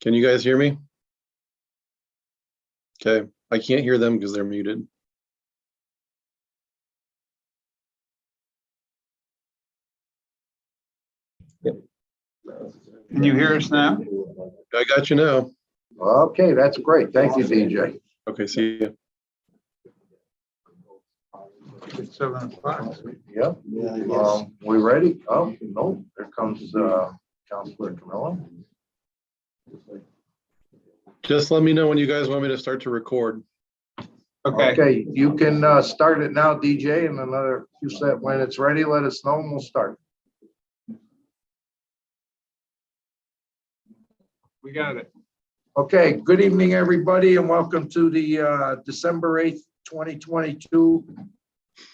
Can you guys hear me? Okay, I can't hear them because they're muted. Can you hear us now? I got you now. Okay, that's great. Thank you, DJ. Okay, see you. It's 7 o'clock. Yep. We ready? Oh, no, there comes Councilor Camilla. Just let me know when you guys want me to start to record. Okay. Okay, you can start it now, DJ, and another few seconds. When it's ready, let us know and we'll start. We got it. Okay, good evening, everybody, and welcome to the December 8th, 2022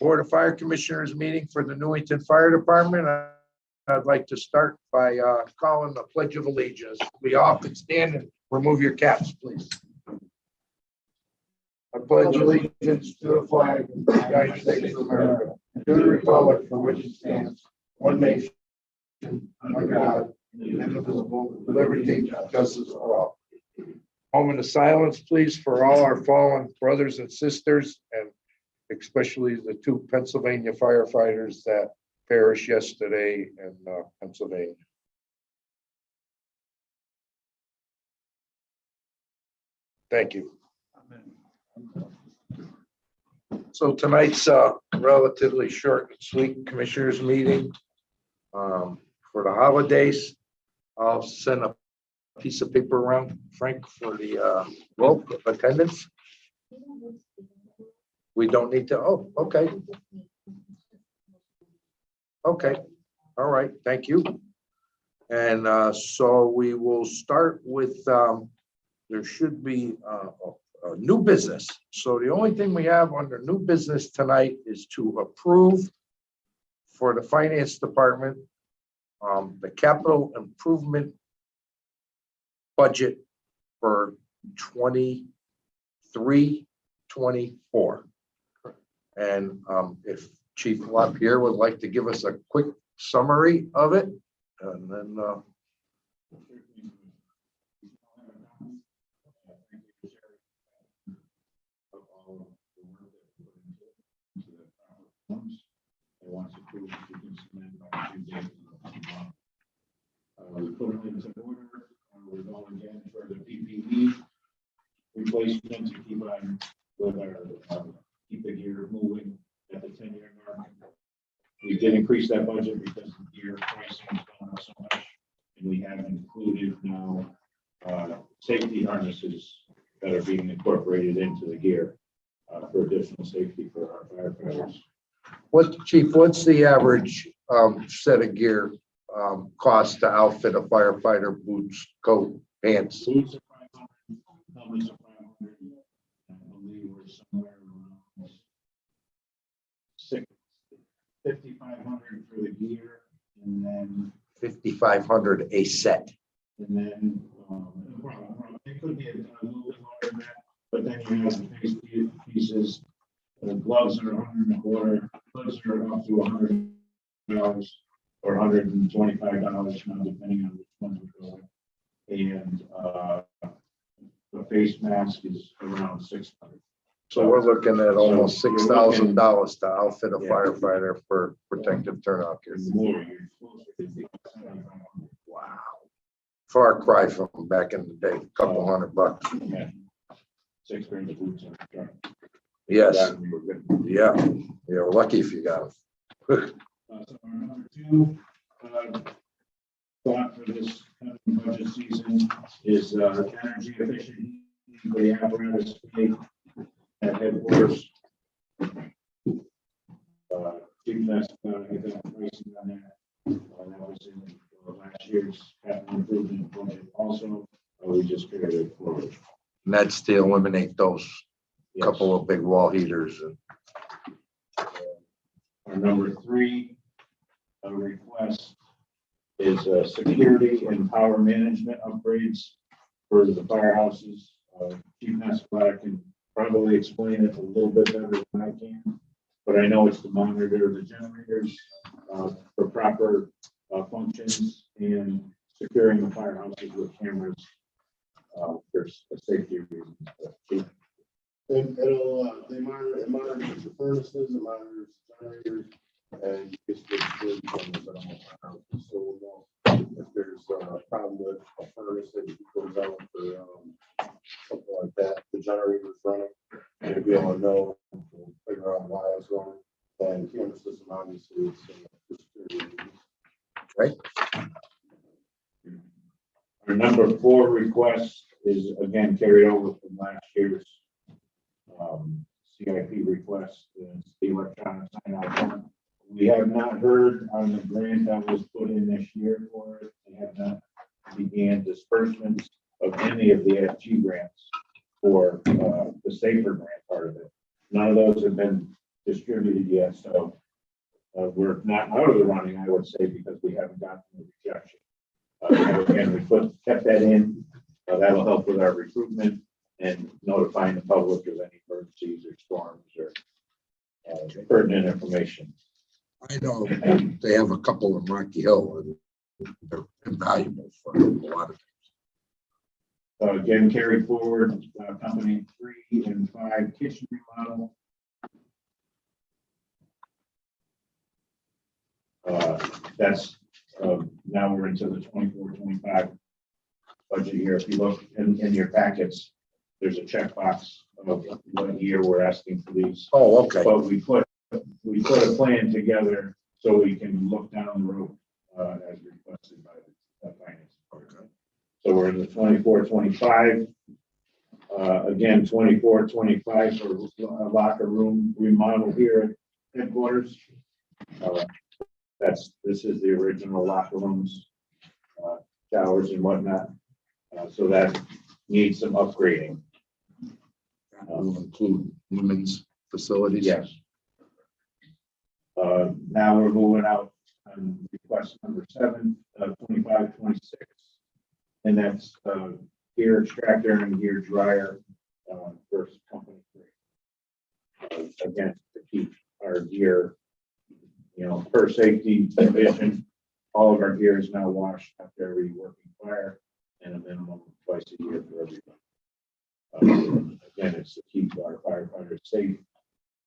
Board of Fire Commissioners meeting for the Newington Fire Department. I'd like to start by calling the Pledge of Allegiance. We all can stand and remove your caps, please. I pledge allegiance to the flag of the United States of America, to the republic for which it stands, one nation, under God, indivisible, with liberty and justice for all. Moment of silence, please, for all our fallen brothers and sisters, and especially the two Pennsylvania firefighters that perished yesterday in Pennsylvania. Thank you. So tonight's relatively short and sweet commissioners meeting for the holidays. I'll send a piece of paper around, Frank, for the roll attendance. We don't need to, oh, okay. Okay, all right, thank you. And so we will start with, there should be new business. So the only thing we have under new business tonight is to approve for the finance department the capital improvement budget for 23-24. And if Chief LaPierre would like to give us a quick summary of it, and then we put them into order. We're going again for the PPE replacement to keep on with our keep the gear moving at the 10-year mark. We did increase that budget because the gear pricing has gone up so much, and we have included now safety harnesses that are being incorporated into the gear for additional safety for our firefighters. Chief, what's the average set of gear cost to outfit a firefighter? Boots, coat, pants? Boots are 500, helmets are 500. I believe we're somewhere around 5,500 for the gear, and then 5,500 a set. And then it could be a little bit longer than that, but then you have the face pieces. The gloves are 125. Gloves are up to $100 or $125 now, depending on which ones we're going. And the face mask is around $600. So we're looking at almost $6,000 to outfit a firefighter for protective turnout gear. Wow. Far cry from back in the day, a couple $100. Yeah. 6 grams of boots. Yes. Yeah. You're lucky if you got them. So our number 2 thought for this budget season is energy efficient heating for the apparatus at headquarters. Chief asked about I got pricing on that. That was in last year's capital improvement budget also. We just carried it forward. And that's to eliminate those couple of big wall heaters. Our number 3 request is security and power management upgrades for the firehouses. Chief Mascalata can probably explain it a little bit better than I can, but I know it's to monitor the generators for proper functions and securing the firehouses with cameras There's a safety reason. And it'll, it monitors the furnaces, it monitors the generators, and it's good cameras at all times. So we'll know if there's a problem with a furnace that goes out for something like that, the generator's running, and you'll be able to know, figure out why it's running. And camera system, obviously, it's for security reasons. Our number 4 request is again carried over from last year's CIP request, it's the electronic sign out form. We have not heard on the grant that was put in this year for it. They have not began disbursements of any of the FG grants for the safer grant part of it. None of those have been distributed yet, so we're not out of the running, I would say, because we haven't gotten the rejection. Again, we kept that in. That'll help with our recruitment and notifying the public of any emergencies or storms or pertinent information. I know they have a couple in Rocky Hill and they're invaluable for a lot of things. Again, carried forward, company 3 and 5 kitchen remodel. That's now we're into the 24-25 budget year. If you look in your packets, there's a checkbox of what year we're asking for these. Oh, okay. But we put a plan together so we can look down the road as requested by the finance. Okay. So we're in the 24-25. Again, 24-25 for a locker room remodel here at headquarters. This is the original locker rooms, showers and whatnot. So that needs some upgrading. That will include women's facilities. Yes. Now we're moving out on request number 7, 25-26. And that's gear extractor and gear dryer for company 3. Again, to keep our gear, per safety division, all of our gear is now washed after every working fire and a minimum of twice a year for everyone. Again, it's to keep our firefighters safe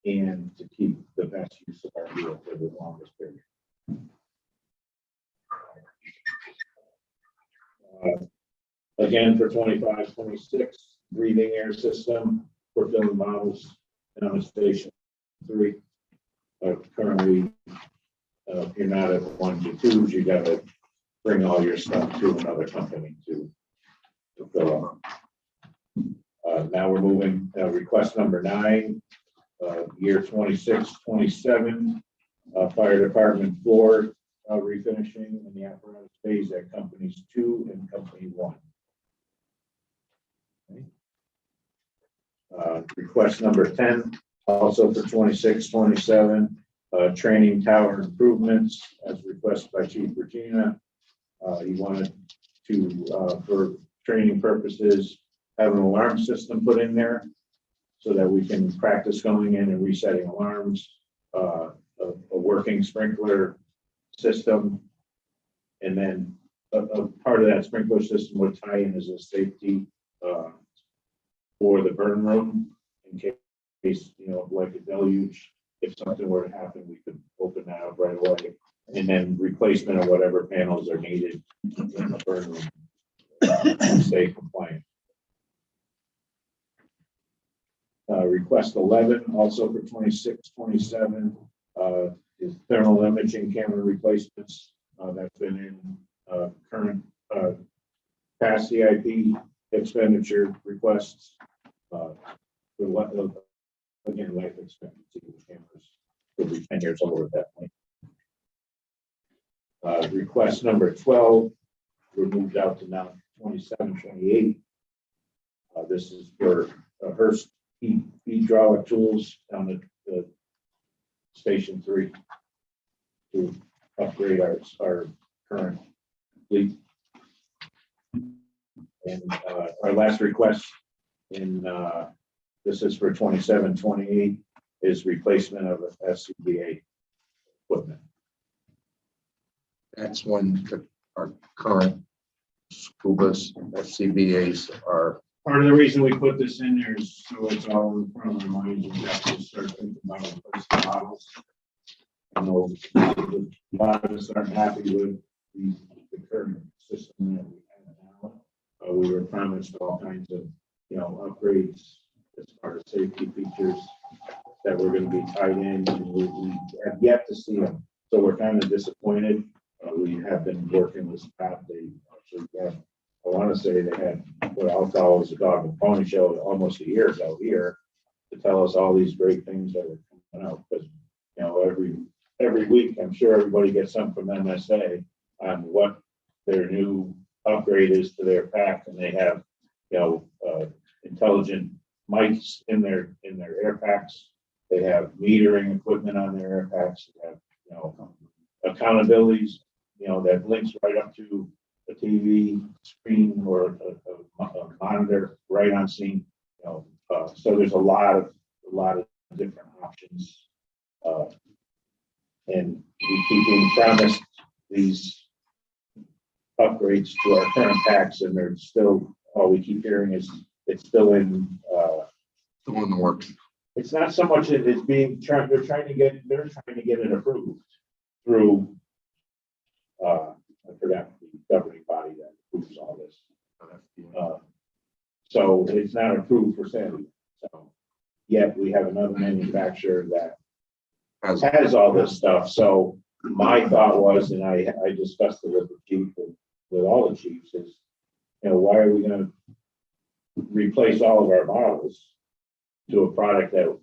and to keep the best use of our gear for the longest period. Again, for 25-26, breathing air system for filling models on station 3. Currently, if you're not at 1 to 2s, you got to bring all your stuff to another company to fill up. Now we're moving request number 9, year 26-27, fire department floor refinishing in the apparatus phase at companies 2 and company 1. Okay. Request number 10, also for 26-27, training tower improvements as requested by Chief Regina. He wanted to, for training purposes, have an alarm system put in there so that we can practice going in and resetting alarms, a working sprinkler system, and then a part of that sprinkler system would tie in as a safety for the burn room in case, like a deluge, if something were to happen, we could open that up right away. And then replacement of whatever panels are needed in the burn room to stay compliant. Request 11, also for 26-27, is thermal imaging camera replacements. That's been in current past CIP expenditure requests. Again, life expectancy of the cameras will be 10 years old at that point. Request number 12, we're moved out to now 27-28. This is for Hearst hydraulic tools down at the station 3 to upgrade our current fleet. And our last request in this is for 27-28 is replacement of SCBA equipment. That's one that our current Scubas, SCBA's are, Part of the reason we put this in there is so it's all in front of our minds, we have to start thinking about replacing models. I know a lot of us aren't happy with the current system that we have now. We were promised all kinds of, upgrades as far as safety features that were going to be tied in, and we have yet to see them. So we're kind of disappointed. We have been working with Scott. They actually got, I want to say they had what I'll call as a dog and pony show almost a year ago here to tell us all these great things that are coming out. Because, every week, I'm sure everybody gets something from MSA on what their new upgrade is to their pack. And they have, intelligent mics in their air packs. They have metering equipment on their air packs. They have, accountabilities, that links right up to a TV screen or a monitor right on scene. So there's a lot of different options. And we keep being promised these upgrades to our current packs, and they're still, all we keep hearing is it's still in the works. it's not so much that it's being they're trying to get it approved through I forgot the governing body that approves all this. So it's not approved for sale. So yet we have another manufacturer that has all this stuff. So my thought was, and I discussed it with the chief, with all the chiefs, is, why are we going to replace all of our models to a product that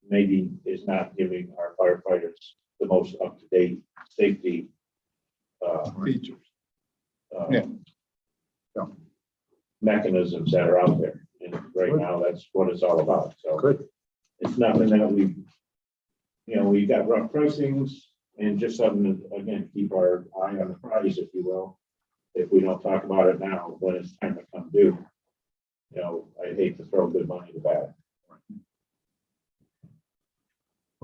maybe is not giving our firefighters the most up-to-date safety Features. yeah. mechanisms that are out there. And right now, that's what it's all about. So Good. it's nothing that we've got rough pricings and just something to, again, keep our eye on the prize, if you will. If we don't talk about it now, when it's time to come due, I hate to throw good money to bad.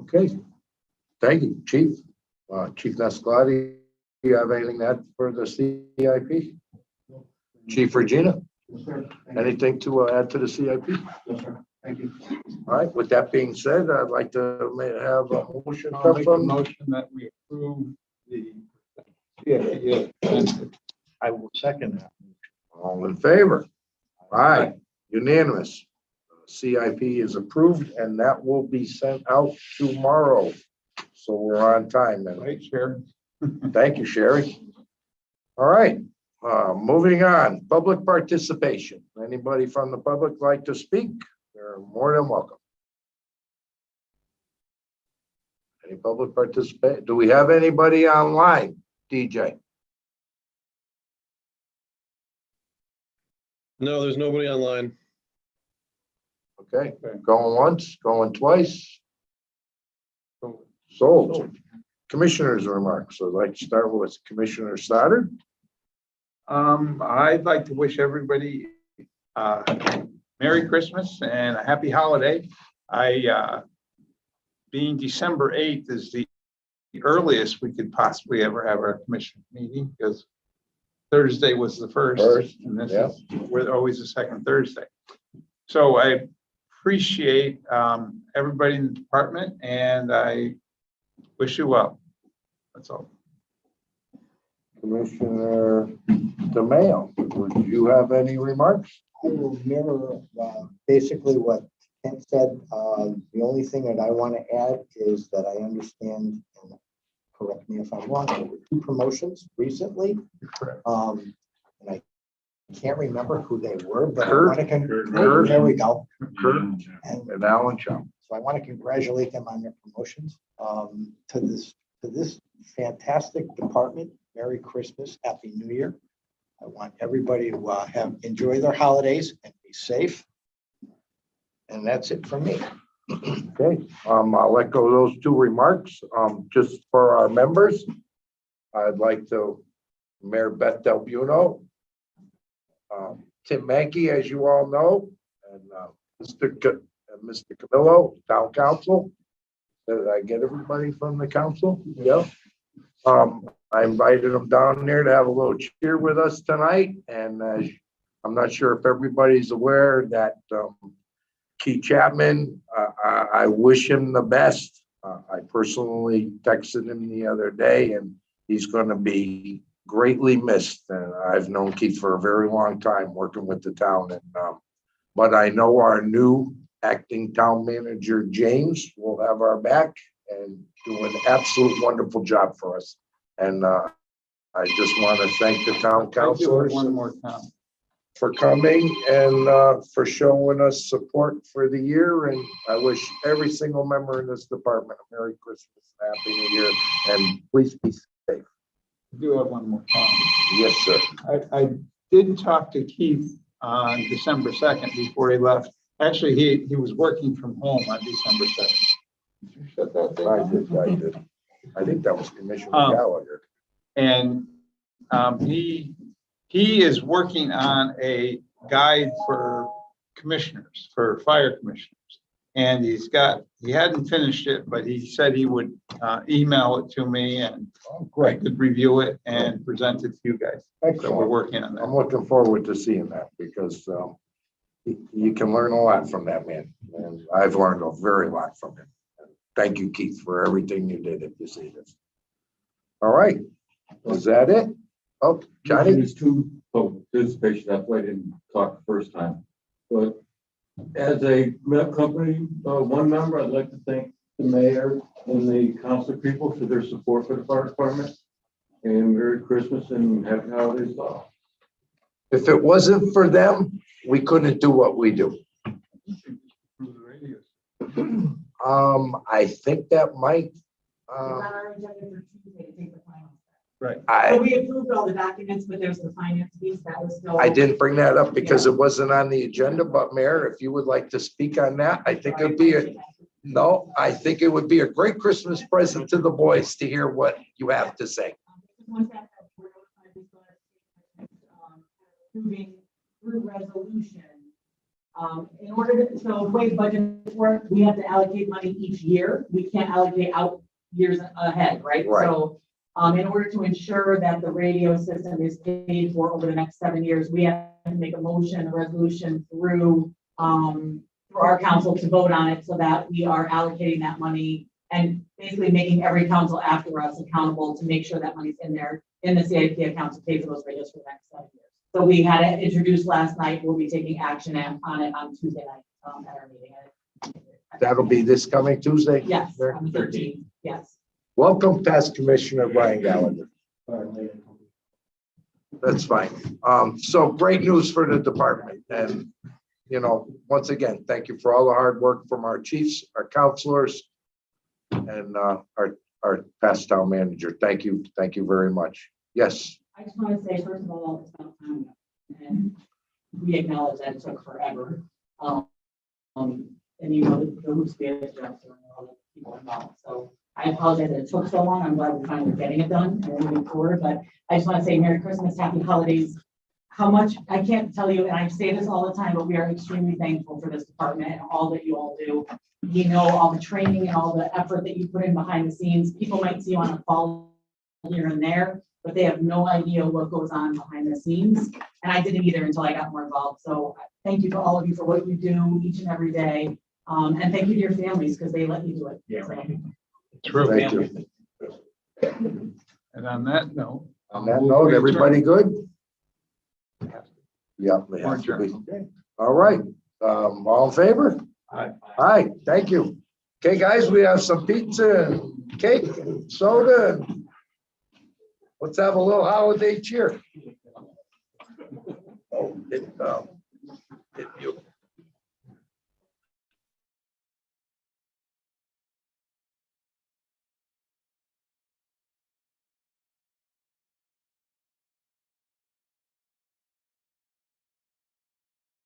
Okay. Thank you, Chief. Chief Nascalati, do you have anything to add for the CIP? Chief Regina, Yes, sir. anything to add to the CIP? Yes, sir. Thank you. All right, with that being said, I'd like to have a motion I'll make a from, motion that we approve the, yeah. I will second that. All in favor? All right, unanimous. CIP is approved and that will be sent out tomorrow. So we're on time then. Right, Sharon? Thank you, Sherry. All right, moving on, public participation. Anybody from the public like to speak? They're more than welcome. Any public participate? Do we have anybody online, DJ? No, there's nobody online. Okay, going once, going twice. Sold. Commissioner's remarks. So I'd like to start with Commissioner Stoddard. I'd like to wish everybody Merry Christmas and a happy holiday. Being December 8th is the earliest we could possibly ever have our commission meeting, because Thursday was the first, and this is, we're always the second Thursday. So I appreciate everybody in the department, and I wish you well. That's all. Commissioner DeMayo, would you have any remarks? I will mirror basically what Kent said. The only thing that I want to add is that I understand, and correct me if I'm wrong, there were 2 promotions recently. And I can't remember who they were, but I want to Kurt. there we go. Kurt And and Alan Chow. so I want to congratulate them on their promotions. To this fantastic department. Merry Christmas, Happy New Year. I want everybody to enjoy their holidays and be safe. And that's it for me. Okay, I'll echo those 2 remarks. Just for our members, I'd like to, Mayor Beth Del Buono, Tim Mankey, as you all know, and Mr. Camillo, Town Council. Did I get everybody from the council? Yeah. I invited them down there to have a little cheer with us tonight, and I'm not sure if everybody's aware that Keith Chapman, I wish him the best. I personally texted him the other day, and he's going to be greatly missed. And I've known Keith for a very long time working with the town, and but I know our new acting town manager, James, will have our back and do an absolute wonderful job for us. And I just want to thank the town I do councilors it one more time. for coming and for showing us support for the year. And I wish every single member in this department a Merry Christmas, and Happy New Year, and please be safe. I do have one more time. Yes, sir. I did talk to Keith on December 2nd before he left. Actually, he was working from home on December 2nd. Did you shut that thing I down? did. I think that was Commissioner Gallagher. And he is working on a guide for commissioners, for fire commissioners. And he hadn't finished it, but he said he would email it to me and Oh, I great. could review it and present it to you guys. So we're Excellent. working on I'm that. looking forward to seeing that because you can learn a lot from that man. And I've learned a very lot from him. Thank you, Keith, for everything you did at this evening. All right. Was that it? Oh, Johnny? There's two participation. That's why I didn't talk the first time. But as a company, one member, I'd like to thank the mayor and the council people for their support for the fire department. And Merry Christmas and Happy Holidays all. If it wasn't for them, we couldn't do what we do. I think that might. Right. So I we approved all the documents, but there's the finance piece that was still. I didn't bring that up because it wasn't on the agenda, but Mayor, if you would like to speak on that, I think it'd be I think it would be a great Christmas present to the boys to hear what you have to say. Moving through resolution. In order to, so the way budgets work, we have to allocate money each year. We can't allocate out years ahead, right? Right. So in order to ensure that the radio system is paid for over the next 7 years, we have to make a motion, a resolution through our council to vote on it so that we are allocating that money and basically making every council after us accountable to make sure that money's in there in the CIP account to pay for those radios for the next 7 years. So we had it introduced last night. We'll be taking action on it on Tuesday night at our meeting. That'll be this coming Tuesday. Yes, on the 13th. Yes. Welcome, past Commissioner Brian Gallagher. That's fine. So great news for the department. And, once again, thank you for all the hard work from our chiefs, our counselors, and our past town manager. Thank you. Thank you very much. Yes. I just want to say, first of all, it's about time, and we acknowledge that it took forever. And the hoops we had to jump through and all the people involved. So I apologize that it took so long. I'm glad we're finally getting it done and we're moving forward. But I just want to say Merry Christmas, Happy Holidays. How much, I can't tell you, and I say this all the time, but we are extremely thankful for this department and all that you all do. We know all the training and all the effort that you put in behind the scenes. People might see you on a call here and there, but they have no idea what goes on behind the scenes. And I didn't either until I got more involved. So thank you to all of you for what you do each and every day. And thank you to your families because they let you do it. Yeah. So, True. Thank you. And on that note. On that note, everybody good? Yeah. they have to be. All right. All in favor? Aye. Aye, thank you. Okay, guys, we have some pizza and cake and soda. And let's have a little holiday cheer. Oh, you.